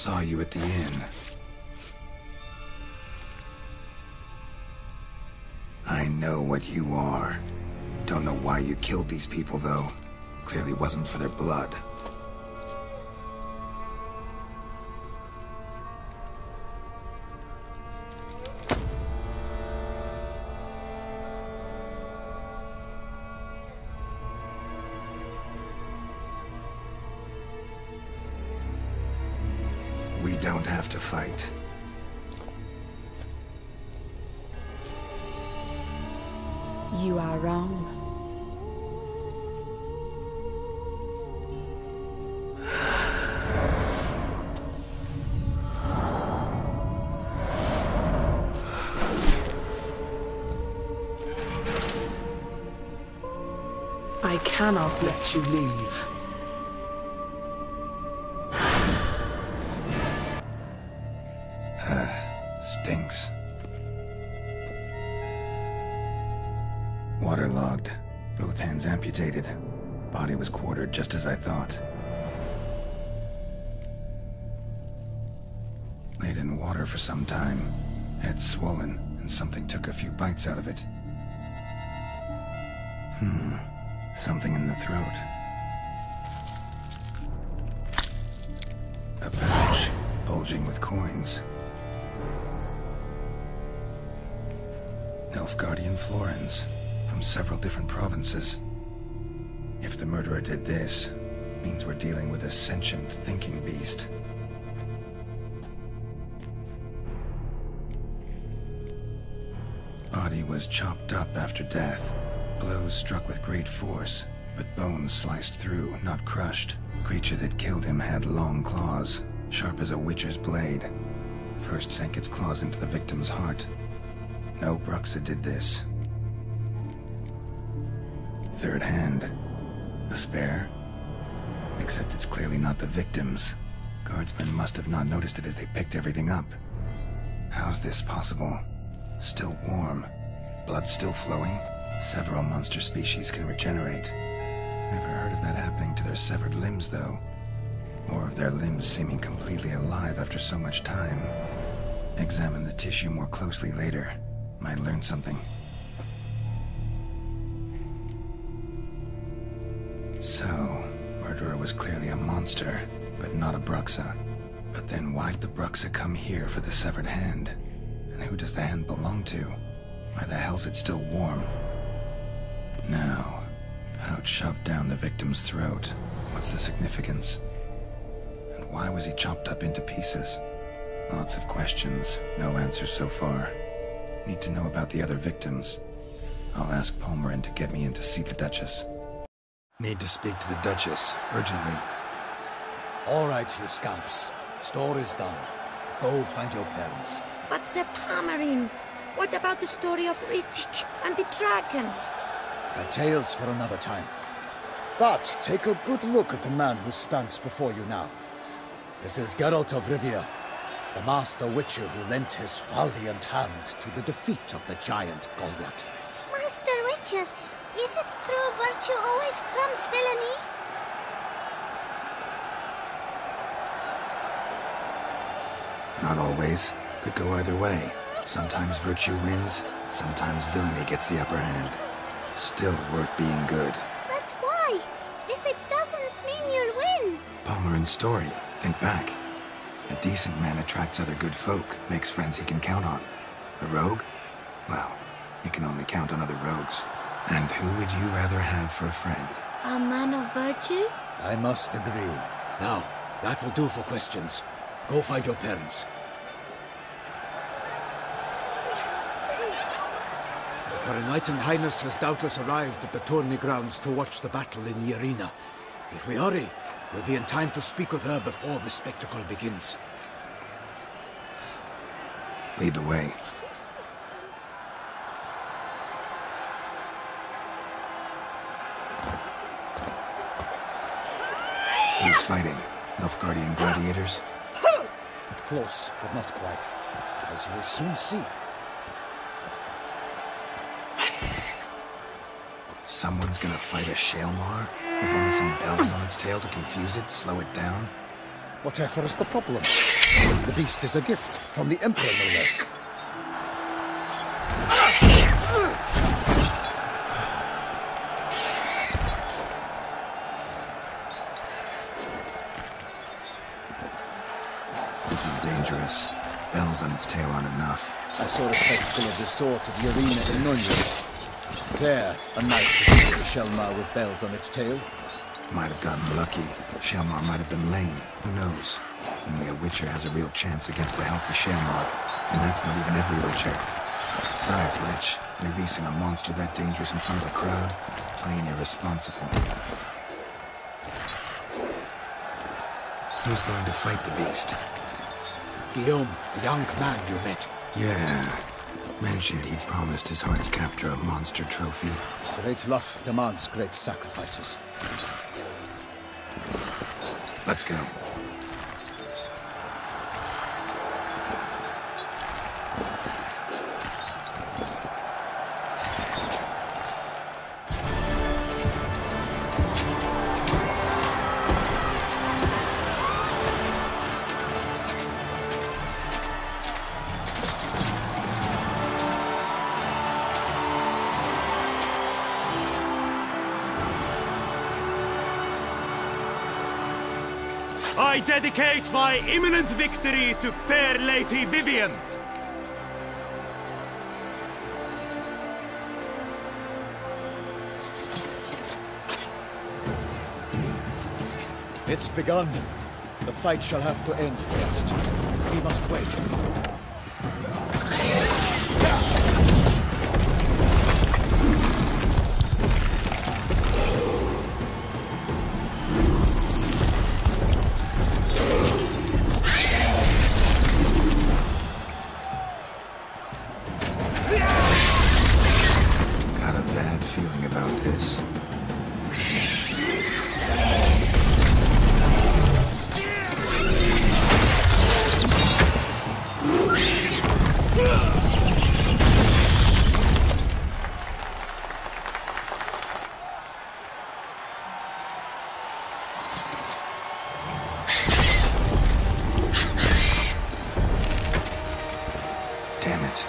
Saw you at the inn. I know what you are. Don't know why you killed these people, though. Clearly wasn't for their blood. We don't have to fight. You are wrong. I cannot let you leave. Stinks. Waterlogged. Both hands amputated. Body was quartered just as I thought. Laid in water for some time. Head swollen, and something took a few bites out of it. Something in the throat. A pouch, bulging with coins. Nilfgaardian florins, from several different provinces. If the murderer did this, means we're dealing with a sentient, thinking beast. Body was chopped up after death. Blows struck with great force, but bones sliced through, not crushed. Creature that killed him had long claws, sharp as a witcher's blade. First sank its claws into the victim's heart. No Bruxa did this. Third hand. A spare? Except it's clearly not the victim's. Guardsmen must have not noticed it as they picked everything up. How's this possible? Still warm. Blood still flowing? Several monster species can regenerate. Never heard of that happening to their severed limbs, though. Or of their limbs seeming completely alive after so much time. Examine the tissue more closely later. Might learn something. So, murderer was clearly a monster, but not a Bruxa. But then why'd the Bruxa come here for the severed hand? And who does the hand belong to? Why the hell's it still warm? Now, pouch shoved down the victim's throat. What's the significance? And why was he chopped up into pieces? Lots of questions, no answers so far. Need to know about the other victims. I'll ask Palmerin to get me in to see the Duchess. Need to speak to the Duchess, urgently. All right, you scamps. Story's done. Go find your parents. But Sir Palmerin, what about the story of Riddick and the dragon? The tales for another time. But take a good look at the man who stands before you now. This is Geralt of Rivia, the master witcher who lent his valiant hand to the defeat of the giant Goliath. Master Witcher, is it true virtue always trumps villainy? Not always. Could go either way. Sometimes virtue wins, sometimes villainy gets the upper hand. Still worth being good. But why? If it doesn't mean you'll win. Palmerin's story. Think back. A decent man attracts other good folk, makes friends he can count on. A rogue? Well, you can only count on other rogues. And who would you rather have for a friend? A man of virtue? I must agree. Now, that will do for questions. Go find your parents. Her Enlightened Highness has doubtless arrived at the tourney grounds to watch the battle in the arena. If we hurry, we'll be in time to speak with her before the spectacle begins. Lead the way. Who's fighting? Nilfgaardian gladiators? Close, but not quite. As you will soon see. Someone's gonna fight a Shaelmar? With only some bells on its tail to confuse it, slow it down? Whatever is the problem? The beast is a gift from the Emperor, no less. This is dangerous. Bells on its tail aren't enough. I saw a spectacle of the sort at the arena in Nunez. There, a nice little Shelmar with bells on its tail. Might have gotten lucky. Shelmar might have been lame. Who knows? Only a Witcher has a real chance against a healthy Shelmar. And that's not even every Witcher. Besides which, releasing a monster that dangerous in front of a crowd? Plain irresponsible. Who's going to fight the beast? Guillaume, the young man you met. Yeah. Mentioned he'd promised his heart's captor a monster trophy. Great love demands great sacrifices. Let's go. I dedicate my imminent victory to fair Lady Vivian. It's begun. The fight shall have to end first. We must wait. Got a bad feeling about this. Damn it.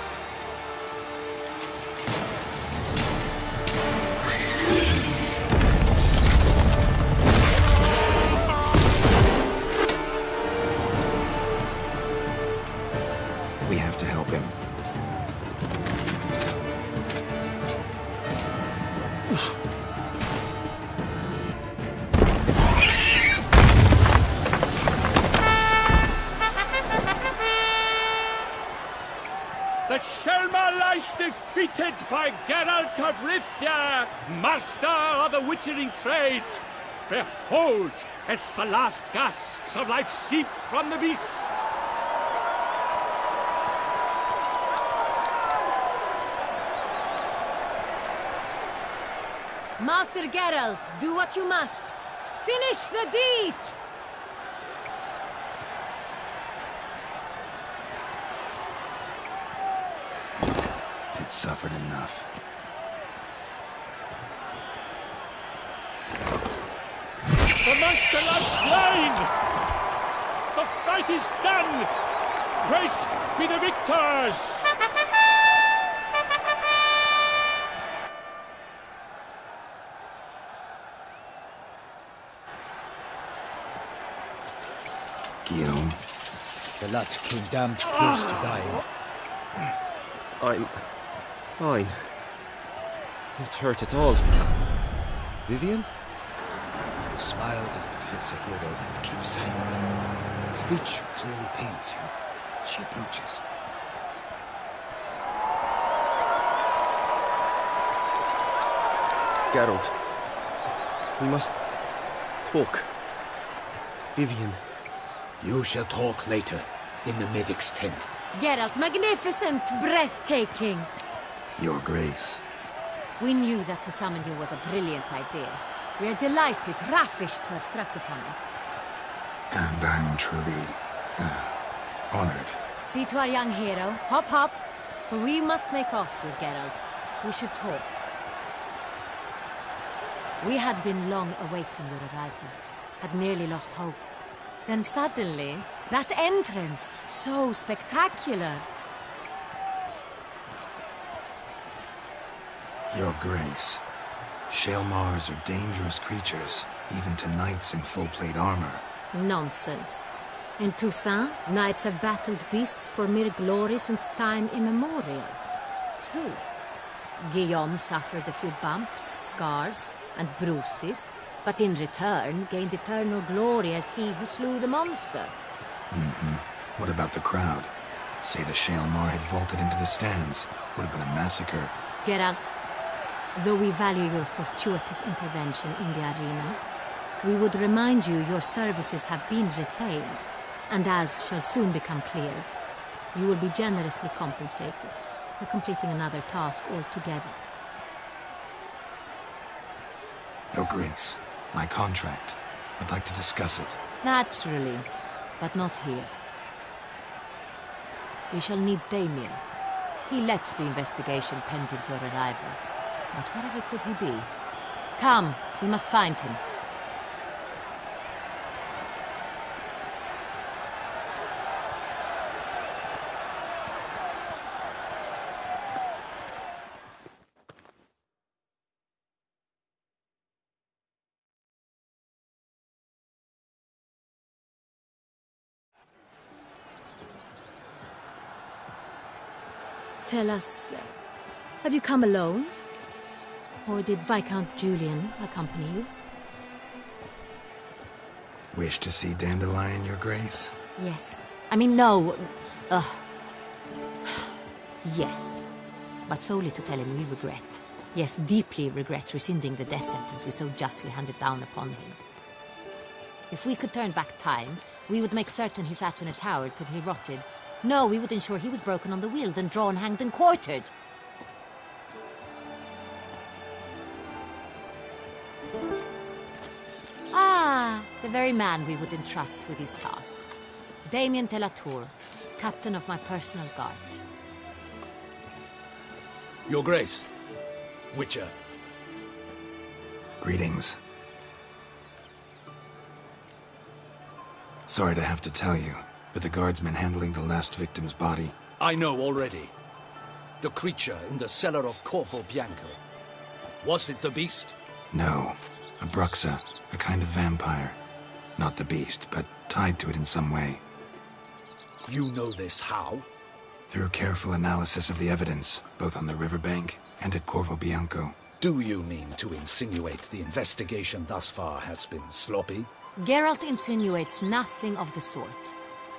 We have to help him. The Shelmar lies defeated by Geralt of Rivia, master of the witchering trade. Behold, as the last gasps of life seep from the beast. Master Geralt, do what you must. Finish the deed! It's suffered enough. The monster lies slain! The fight is done! Praised be the victors! Guillaume, The lad came damned close to dying. I'm fine. Not hurt at all. Vivian? Smile as befits a hero and keep silent. Speech clearly pains you. She approaches. Geralt. We must talk. Vivian. You shall talk later, in the medic's tent. Geralt, magnificent, breathtaking. Your Grace. We knew that to summon you was a brilliant idea. We are delighted, ravished to have struck upon it. And I'm truly honored. See to our young hero. Hop, hop. For we must make off with Geralt. We should talk. We had been long awaiting your arrival. Had nearly lost hope. Then suddenly, that entrance, so spectacular. Your Grace, Shaelmars are dangerous creatures, even to knights in full plate armor. Nonsense. In Toussaint, knights have battled beasts for mere glory since time immemorial. True. Guillaume suffered a few bumps, scars, and bruises, but in return gained eternal glory as he who slew the monster. What about the crowd? Say the Shaelmar had vaulted into the stands. Would have been a massacre. Geralt, though we value your fortuitous intervention in the arena, we would remind you your services have been retained, and as shall soon become clear, you will be generously compensated for completing another task altogether. Your Grace, my contract. I'd like to discuss it. Naturally, but not here. We shall need Damien. He led the investigation pending your arrival. But wherever could he be? Come, we must find him. Tell us, have you come alone? Or did Viscount Julian accompany you? Wish to see Dandelion, Your Grace? Yes. I mean, no. Yes. But solely to tell him we regret. Yes, deeply regret rescinding the death sentence we so justly handed down upon him. If we could turn back time, we would make certain he sat in a tower till he rotted. No, we would ensure he was broken on the wheel, then drawn, hanged, and quartered. Ah, the very man we would entrust with these tasks. Damien de la Tour, captain of my personal guard. Your Grace, Witcher. Greetings. Sorry to have to tell you, but the guardsman handling the last victim's body... I know already. The creature in the cellar of Corvo Bianco. Was it the beast? No. A Bruxa, a kind of vampire. Not the beast, but tied to it in some way. You know this how? Through careful analysis of the evidence, both on the riverbank and at Corvo Bianco. Do you mean to insinuate the investigation thus far has been sloppy? Geralt insinuates nothing of the sort.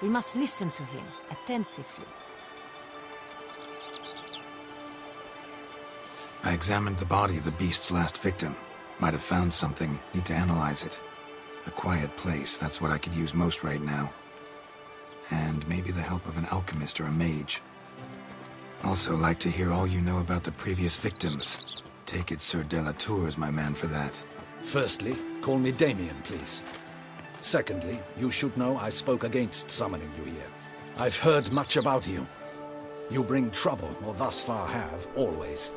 We must listen to him attentively. I examined the body of the beast's last victim. Might have found something, need to analyze it. A quiet place, that's what I could use most right now. And maybe the help of an alchemist or a mage. Also like to hear all you know about the previous victims. Take it Sir de la Tour is my man for that. Firstly, call me Damien, please. Secondly, you should know I spoke against summoning you here. I've heard much about you. You bring trouble, or thus far have, always.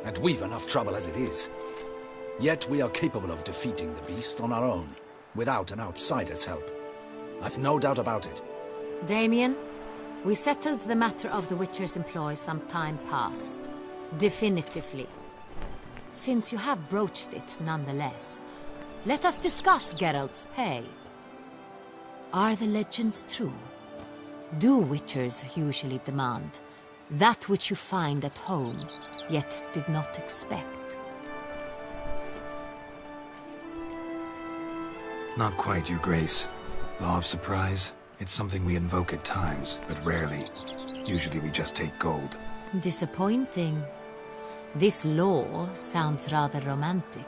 And we've enough trouble as it is. Yet we are capable of defeating the beast on our own, without an outsider's help. I've no doubt about it. Damien, we settled the matter of the Witcher's employ some time past. Definitively. Since you have broached it nonetheless, let us discuss Geralt's pay. Are the legends true? Do Witchers usually demand that which you find at home, yet did not expect? Not quite, Your Grace. Law of surprise, it's something we invoke at times, but rarely. Usually we just take gold. Disappointing. This law sounds rather romantic.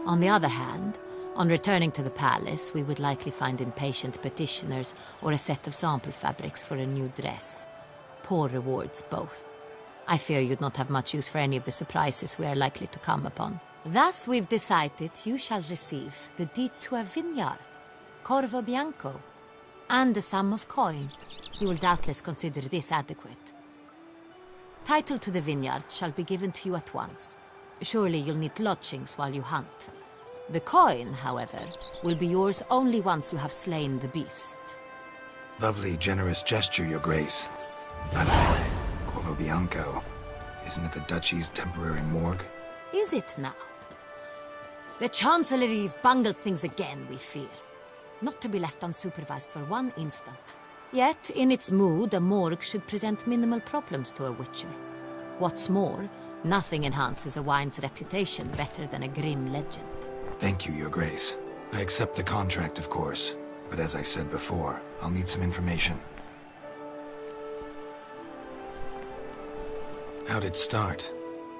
On the other hand, on returning to the palace, we would likely find impatient petitioners or a set of sample fabrics for a new dress. Poor rewards, both. I fear you'd not have much use for any of the surprises we are likely to come upon. Thus, we've decided you shall receive the deed to a vineyard, Corvo Bianco, and a sum of coin. You will doubtless consider this adequate. Title to the vineyard shall be given to you at once. Surely you'll need lodgings while you hunt. The coin, however, will be yours only once you have slain the beast. Lovely, generous gesture, Your Grace. But, Corvo Bianco, isn't it the Duchy's temporary morgue? Is it now? The Chancellery's bungled things again, we fear. Not to be left unsupervised for one instant. Yet, in its mood, a morgue should present minimal problems to a witcher. What's more, nothing enhances a wine's reputation better than a grim legend. Thank you, Your Grace. I accept the contract, of course. But as I said before, I'll need some information. How'd it start?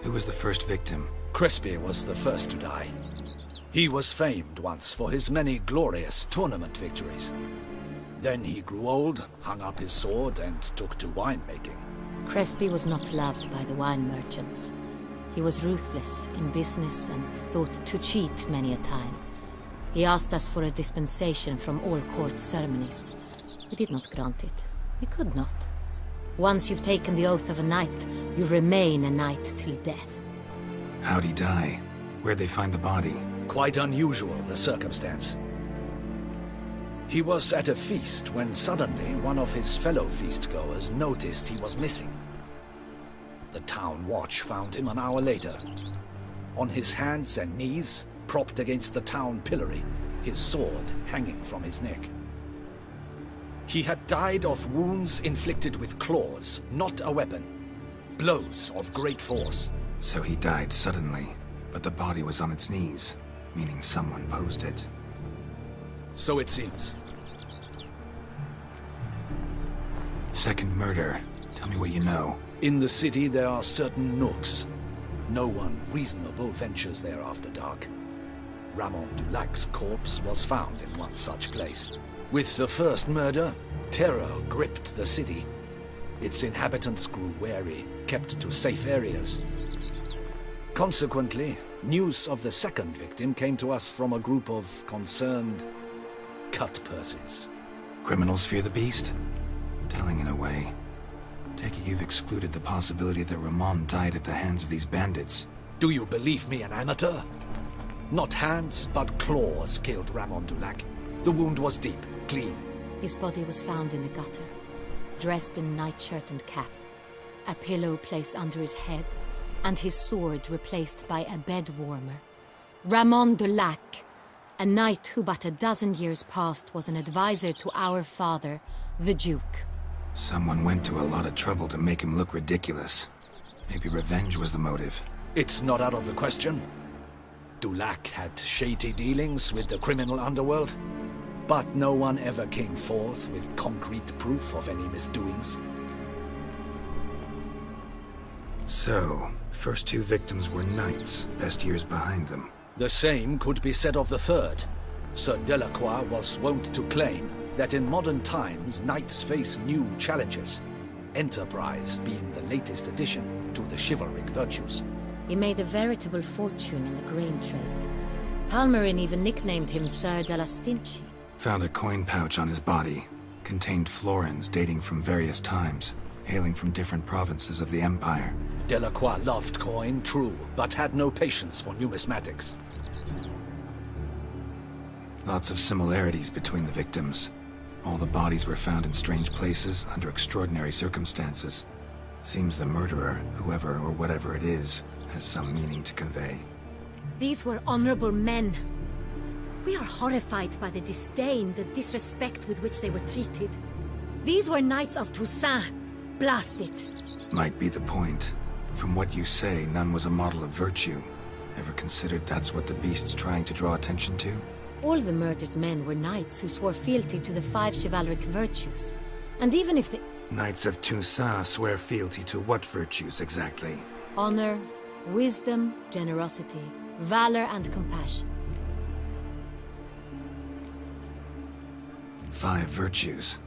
Who was the first victim? Crespi was the first to die. He was famed once for his many glorious tournament victories. Then he grew old, hung up his sword, and took to winemaking. Crespi was not loved by the wine merchants. He was ruthless in business and thought to cheat many a time. He asked us for a dispensation from all court ceremonies. We did not grant it. We could not. Once you've taken the oath of a knight, you remain a knight till death. How'd he die? Where'd they find the body? Quite unusual, the circumstance. He was at a feast when suddenly one of his fellow feastgoers noticed he was missing. The town watch found him an hour later. On his hands and knees, propped against the town pillory, his sword hanging from his neck. He had died of wounds inflicted with claws, not a weapon. Blows of great force. So he died suddenly, but the body was on its knees, meaning someone posed it. So it seems. Second murder. Tell me what you know. In the city there are certain nooks. No one reasonable ventures there after dark. Ramon Dulac's corpse was found in one such place. With the first murder, terror gripped the city. Its inhabitants grew wary, kept to safe areas. Consequently, news of the second victim came to us from a group of concerned cut-purses. Criminals fear the beast? Telling in a way. Take it you've excluded the possibility that Ramon died at the hands of these bandits. Do you believe me an amateur? Not hands, but claws killed Ramon Dulac. The wound was deep, clean. His body was found in the gutter, dressed in nightshirt and cap, a pillow placed under his head, and his sword replaced by a bed warmer. Ramon Dulac, a knight who but a dozen years past was an advisor to our father, the Duke. Someone went to a lot of trouble to make him look ridiculous. Maybe revenge was the motive. It's not out of the question. Dulac had shady dealings with the criminal underworld, but no one ever came forth with concrete proof of any misdoings. So, first two victims were knights, best years behind them. The same could be said of the third. Sir Delacroix was wont to claim that in modern times knights face new challenges, enterprise being the latest addition to the chivalric virtues. He made a veritable fortune in the grain trade. Palmerin even nicknamed him Sir de la Stinchi. Found a coin pouch on his body. Contained florins dating from various times, hailing from different provinces of the Empire. Delacroix loved coin, true, but had no patience for numismatics. Lots of similarities between the victims. All the bodies were found in strange places under extraordinary circumstances. Seems the murderer, whoever or whatever it is, has some meaning to convey. These were honorable men. We are horrified by the disdain, the disrespect with which they were treated. These were knights of Toussaint. Blast it. Might be the point. From what you say, none was a model of virtue. Ever considered that's what the beast's trying to draw attention to? All the murdered men were knights who swore fealty to the 5 chivalric virtues. And even if the Knights of Toussaint swear fealty to what virtues exactly? honor, wisdom, generosity, valor, and compassion. 5 virtues.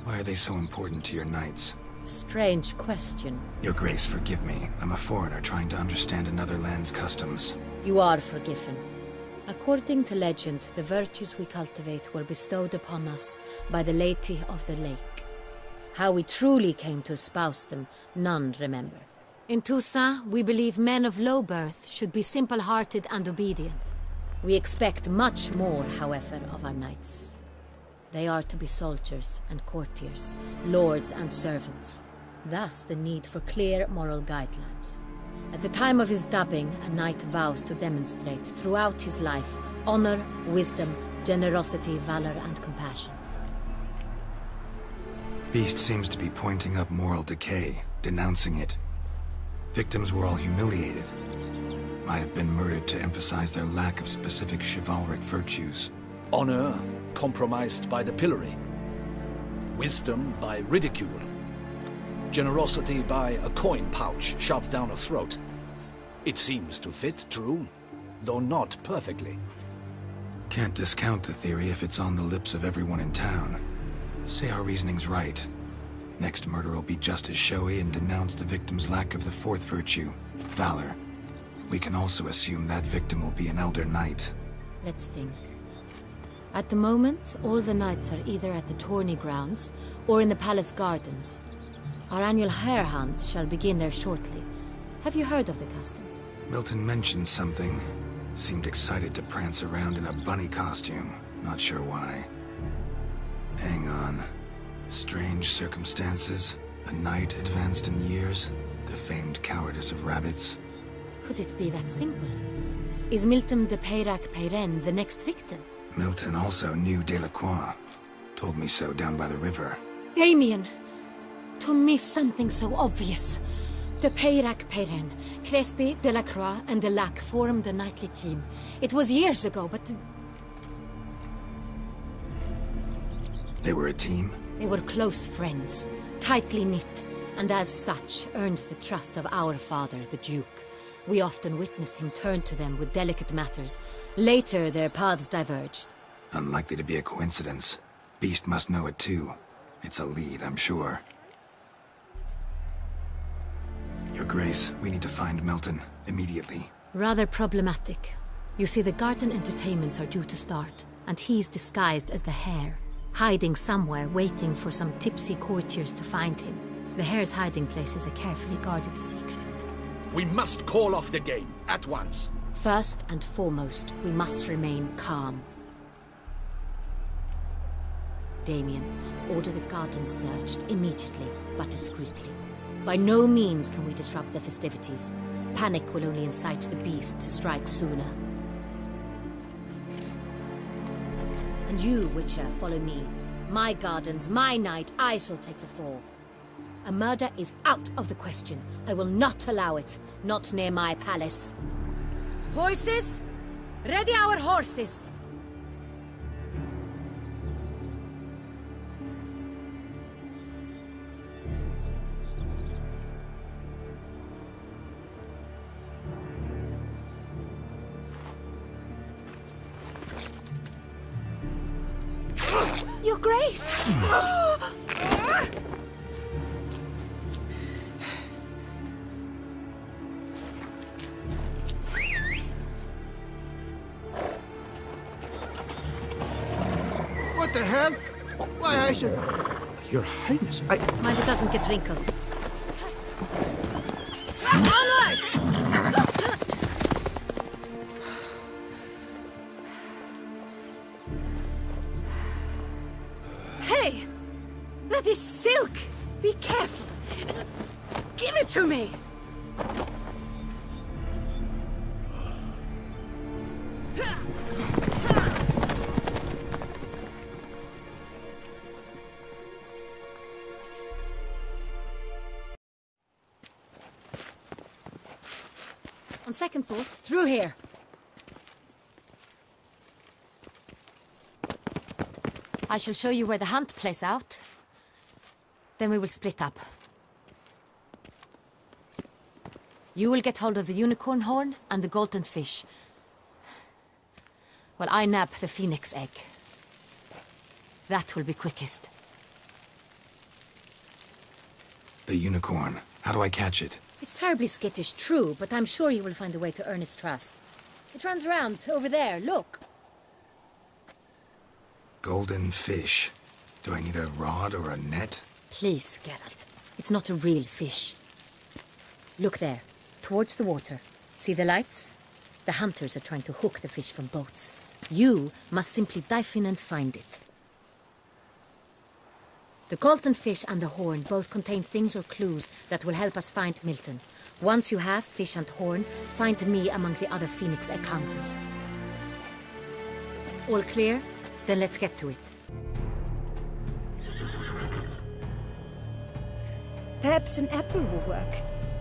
Why are they so important to your knights? Strange question. Your Grace, forgive me. I'm a foreigner trying to understand another land's customs. You are forgiven. According to legend, the virtues we cultivate were bestowed upon us by the Lady of the Lake. How we truly came to espouse them, none remember. In Toussaint, we believe men of low birth should be simple-hearted and obedient. We expect much more, however, of our knights. They are to be soldiers and courtiers, lords and servants. Thus the need for clear moral guidelines. At the time of his dubbing, a knight vows to demonstrate throughout his life honor, wisdom, generosity, valor, and compassion. Beast seems to be pointing up moral decay, denouncing it. Victims were all humiliated. Might have been murdered to emphasize their lack of specific chivalric virtues. Honor compromised by the pillory. Wisdom by ridicule. Generosity by a coin pouch shoved down a throat. It seems to fit, true, though not perfectly. Can't discount the theory if it's on the lips of everyone in town. Say our reasoning's right. Next murder will be just as showy and denounce the victim's lack of the fourth virtue, valor. We can also assume that victim will be an elder knight. Let's think. At the moment, all the knights are either at the tourney grounds or in the palace gardens. Our annual hare hunt shall begin there shortly. Have you heard of the custom? Milton mentioned something. Seemed excited to prance around in a bunny costume. Not sure why. Hang on. Strange circumstances. A knight advanced in years. The famed cowardice of rabbits. Could it be that simple? Is Milton de Peyrac-Peyren the next victim? Milton also knew Delacroix. Told me so down by the river. Damien! To miss something so obvious. De Peyrac-Peyren, Crespi, Delacroix, and Delac formed a knightly team. It was years ago, but... They were a team? They were close friends, tightly knit, and as such earned the trust of our father, the Duke. We often witnessed him turn to them with delicate matters. Later, their paths diverged. Unlikely to be a coincidence. Beast must know it too. It's a lead, I'm sure. Your Grace, we need to find Milton, immediately. Rather problematic. You see, the garden entertainments are due to start, and he's disguised as the hare, hiding somewhere, waiting for some tipsy courtiers to find him. The hare's hiding place is a carefully guarded secret. We must call off the game, at once. First and foremost, we must remain calm. Damien, order the garden searched immediately, but discreetly. By no means can we disrupt the festivities. Panic will only incite the beast to strike sooner. And you, Witcher, follow me. My gardens, my night, I shall take the fall. A murder is out of the question. I will not allow it. Not near my palace. Horses! Ready our horses! Your Grace! What the hell? Why, I should... Your Highness, I... Mind it doesn't get wrinkled. Onward! Hey! That is silk! Be careful! Give it to me! On second thought, through here. I shall show you where the hunt plays out. Then we will split up. You will get hold of the unicorn horn and the golden fish. While I nab the phoenix egg. That will be quickest. The unicorn. How do I catch it? It's terribly skittish, true, but I'm sure you will find a way to earn its trust. It runs around, over there, look. Golden fish. Do I need a rod or a net? Please, Geralt. It's not a real fish. Look there, towards the water. See the lights? The hunters are trying to hook the fish from boats. You must simply dive in and find it. The Colton fish and the horn both contain things or clues that will help us find Milton. Once you have fish and horn, find me among the other Phoenix egg hunters. All clear? Then let's get to it. Perhaps an apple will work.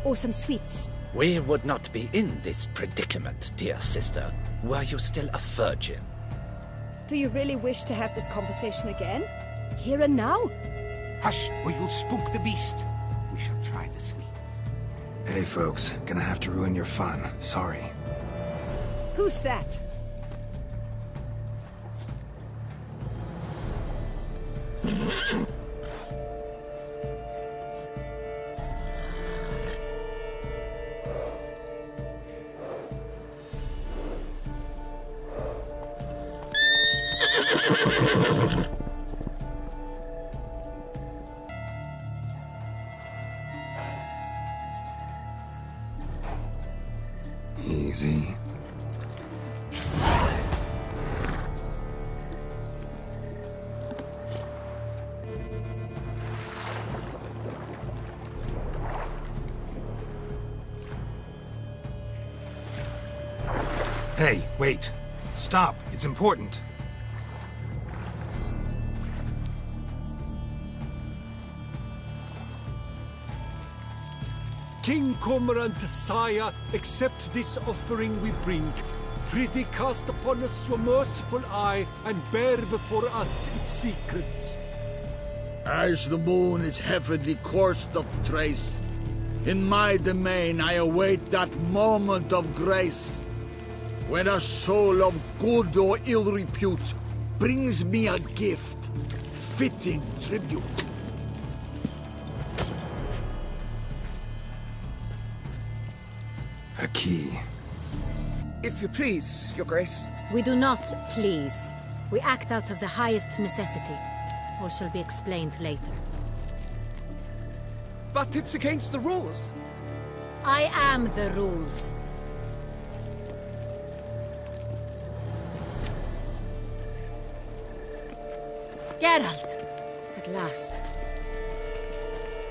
Or some sweets. We would not be in this predicament, dear sister, were you still a virgin. Do you really wish to have this conversation again? Here and now? Hush, or you'll spook the beast. We shall try the sweets. Hey, folks. Gonna have to ruin your fun. Sorry. Who's that? Easy. Hey, wait. Stop. It's important. King Cormorant, sire, accept this offering we bring. Prithee cast upon us your merciful eye, and bear before us its secrets. As the moon is heavenly coursed of trace, in my domain I await that moment of grace, when a soul of good or ill repute brings me a gift, fitting tribute. A key. If you please, Your Grace. We do not please. We act out of the highest necessity. Or shall be explained later. But it's against the rules. I am the rules. Geralt! At last.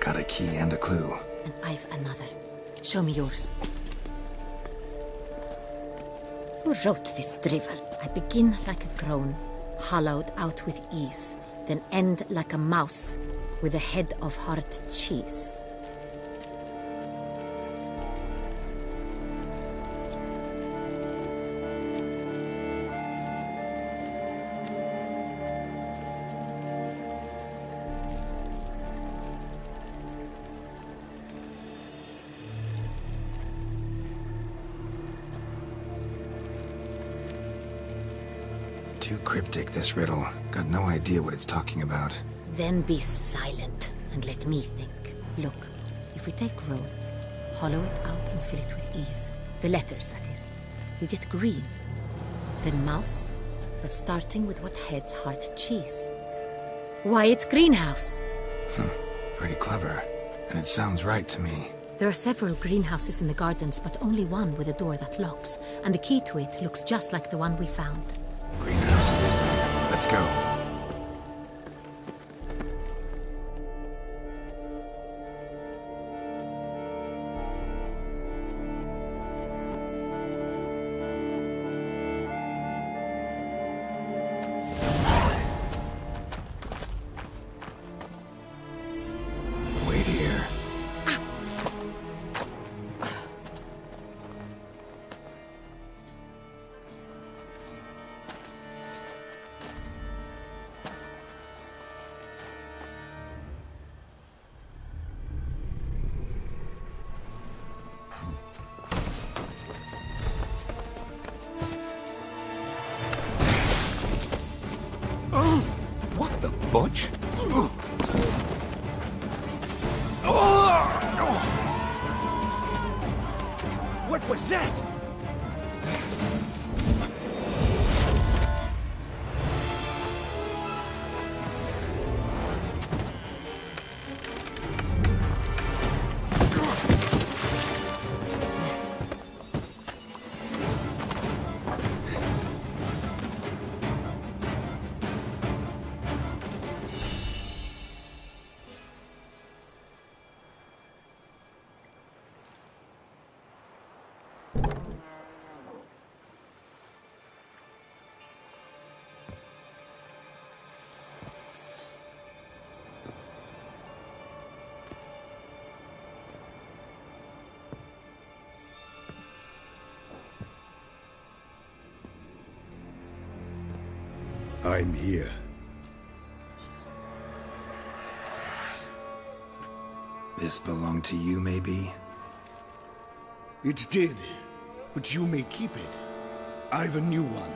Got a key and a clue. And I've another. Show me yours. Who wrote this drivel? I begin like a groan, hollowed out with ease, then end like a mouse, with a head of hard cheese. Too cryptic, this riddle. Got no idea what it's talking about. Then be silent and let me think. Look, if we take roll, hollow it out and fill it with ease. The letters, that is. We get green. Then mouse, but starting with what heads hard cheese. Why, it's greenhouse! Pretty clever. And it sounds right to me. There are several greenhouses in the gardens, but only one with a door that locks. And the key to it looks just like the one we found. Greenhouse it is then. Let's go. Wait here. What the butch? What was that? I'm here. This belonged to you, maybe? It did, but you may keep it. I've a new one.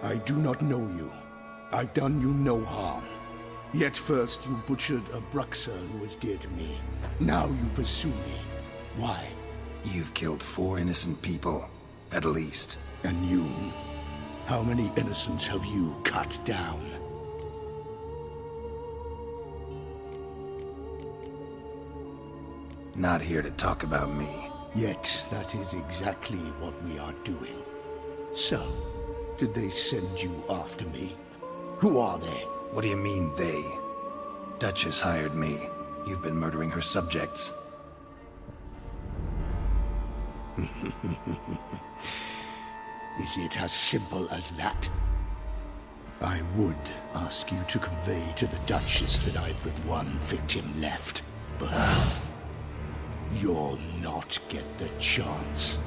I do not know you. I've done you no harm. Yet first you butchered a Bruxa who was dear to me. Now you pursue me. Why? You've killed 4 innocent people, at least. And you? How many innocents have you cut down? Not here to talk about me. Yet that is exactly what we are doing. So, did they send you after me? Who are they? What do you mean, they? Duchess hired me. You've been murdering her subjects. Is it as simple as that? I would ask you to convey to the Duchess that I've but one victim left, but you'll not get the chance.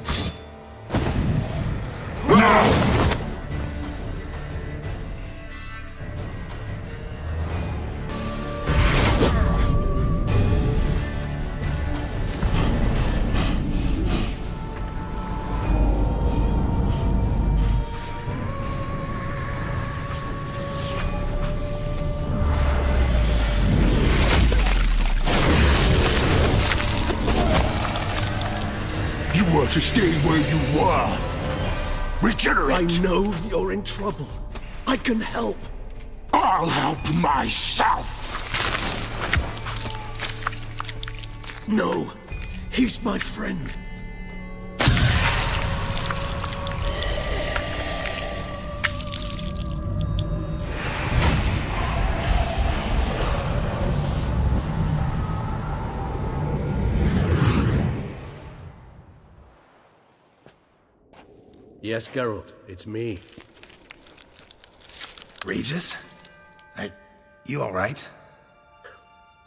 To stay where you were. Regenerate! I know you're in trouble. I can help. I'll help myself! No, he's my friend. Yes, Geralt, it's me. Regis? You alright?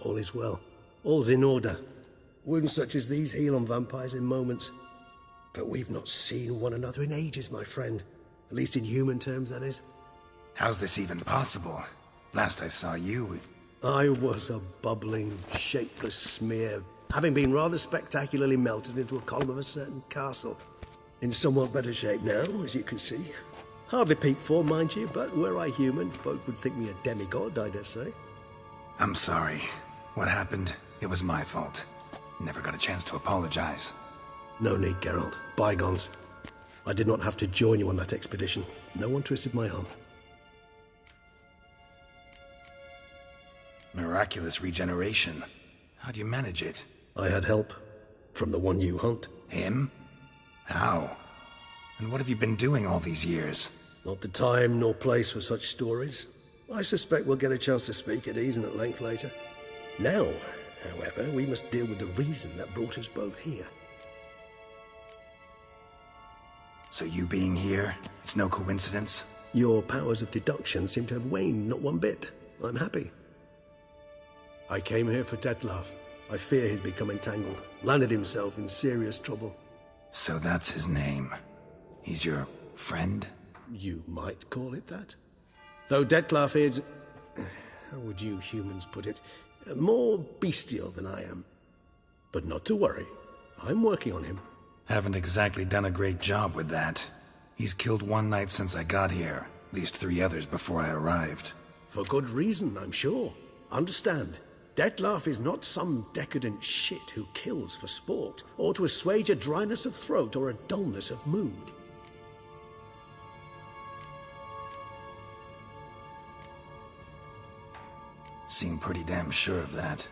All is well. All's in order. Wounds such as these heal on vampires in moments. But we've not seen one another in ages, my friend. At least in human terms, that is. How's this even possible? Last I saw you... I was a bubbling, shapeless smear, having been rather spectacularly melted into a column of a certain castle. In somewhat better shape now, as you can see. Hardly peak form, mind you, but were I human, folk would think me a demigod, I dare say. I'm sorry. What happened, it was my fault. Never got a chance to apologize. No need, Geralt. Bygones. I did not have to join you on that expedition. No one twisted my arm. Miraculous regeneration. How'd you manage it? I had help. From the one you hunt. Him? How? And what have you been doing all these years? Not the time nor place for such stories. I suspect we'll get a chance to speak at ease and at length later. Now, however, we must deal with the reason that brought us both here. So you being here, it's no coincidence? Your powers of deduction seem to have waned not one bit. I'm happy. I came here for Detlef. I fear he's become entangled, landed himself in serious trouble. So that's his name. He's your friend? You might call it that. Though Detlef is... how would you humans put it? More bestial than I am. But not to worry. I'm working on him. Haven't exactly done a great job with that. He's killed one knight since I got here. At least 3 others before I arrived. For good reason, I'm sure. Understand. Detlef is not some decadent shit who kills for sport, or to assuage a dryness of throat or a dullness of mood. Seem pretty damn sure of that.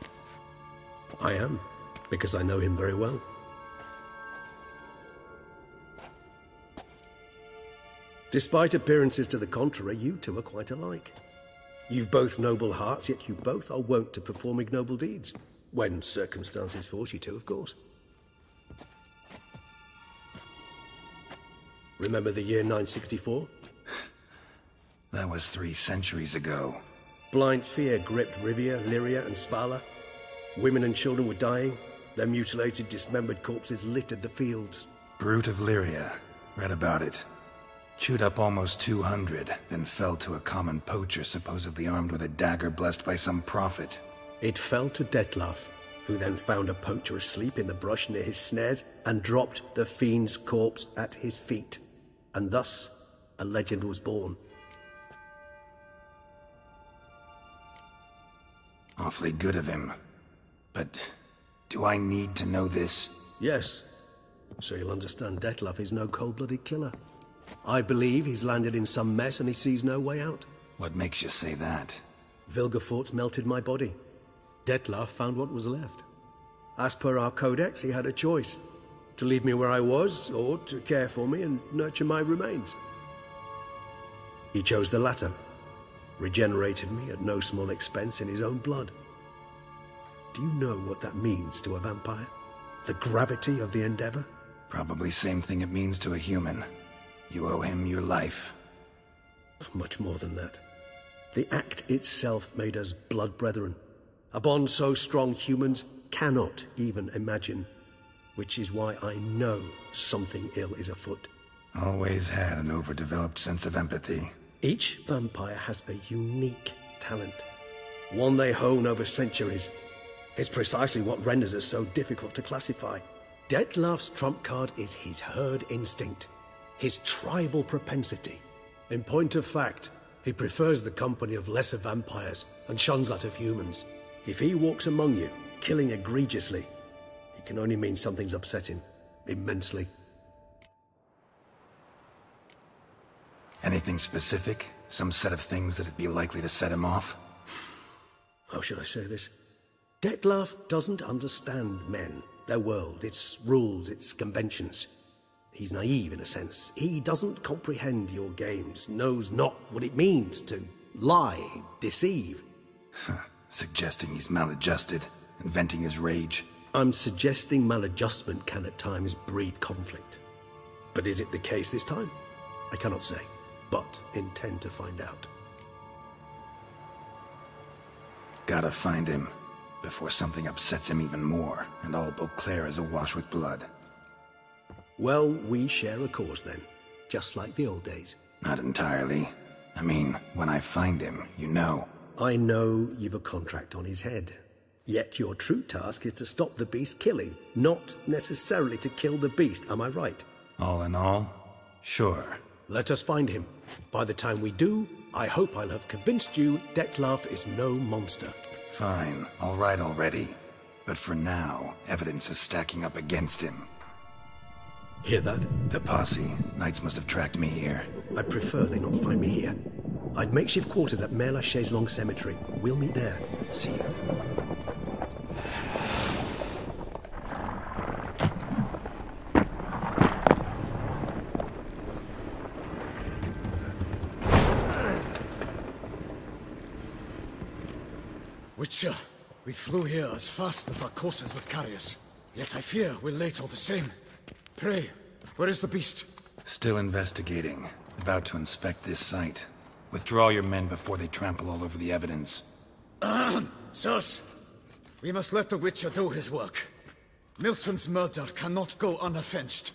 I am, because I know him very well. Despite appearances to the contrary, you two are quite alike. You've both noble hearts, yet you both are wont to perform ignoble deeds. When circumstances force you to, of course. Remember the year 964? That was 3 centuries ago. Blind fear gripped Rivia, Lyria, and Spala. Women and children were dying. Their mutilated, dismembered corpses littered the fields. Brute of Lyria. Read about it. Chewed up almost 200, then fell to a common poacher supposedly armed with a dagger blessed by some prophet. It fell to Detlef, who then found a poacher asleep in the brush near his snares and dropped the fiend's corpse at his feet. And thus, a legend was born. Awfully good of him. But do I need to know this? Yes. So you'll understand Detlef is no cold-blooded killer. I believe he's landed in some mess and he sees no way out. What makes you say that? Vilgefortz melted my body. Detlef found what was left. As per our codex, he had a choice. To leave me where I was, or to care for me and nurture my remains. He chose the latter. Regenerated me at no small expense in his own blood. Do you know what that means to a vampire? The gravity of the endeavor? Probably same thing it means to a human. You owe him your life. Much more than that. The act itself made us blood brethren. A bond so strong humans cannot even imagine. Which is why I know something ill is afoot. Always had an overdeveloped sense of empathy. Each vampire has a unique talent. One they hone over centuries. It's precisely what renders us so difficult to classify. Detlef's trump card is his herd instinct. His tribal propensity. In point of fact, he prefers the company of lesser vampires and shuns that of humans. If he walks among you, killing egregiously, it can only mean something's upset him. Immensely. Anything specific? Some set of things that'd be likely to set him off? How should I say this? Detlef doesn't understand men, their world, its rules, its conventions. He's naive in a sense. He doesn't comprehend your games, knows not what it means to lie, deceive. Suggesting he's maladjusted, and venting his rage. I'm suggesting maladjustment can at times breed conflict. But is it the case this time? I cannot say, but intend to find out. Gotta find him, before something upsets him even more, and all Beauclair is awash with blood. Well, we share a cause then, just like the old days. Not entirely. I mean, when I find him, you know. I know you've a contract on his head. Yet your true task is to stop the beast killing, not necessarily to kill the beast, am I right? All in all, sure. Let us find him. By the time we do, I hope I'll have convinced you Detlef is no monster. Fine, all right already. But for now, evidence is stacking up against him. Hear that? The posse. Knights must have tracked me here. I prefer they not find me here. I've makeshift quarters at Mère Lachaise Long Cemetery. We'll meet there. See you. Witcher, we flew here as fast as our coursers would carry us. Yet I fear we're late all the same. Pray, where is the beast? Still investigating. About to inspect this site. Withdraw your men before they trample all over the evidence. Sirs, we must let the Witcher do his work. Milton's murder cannot go unavenged.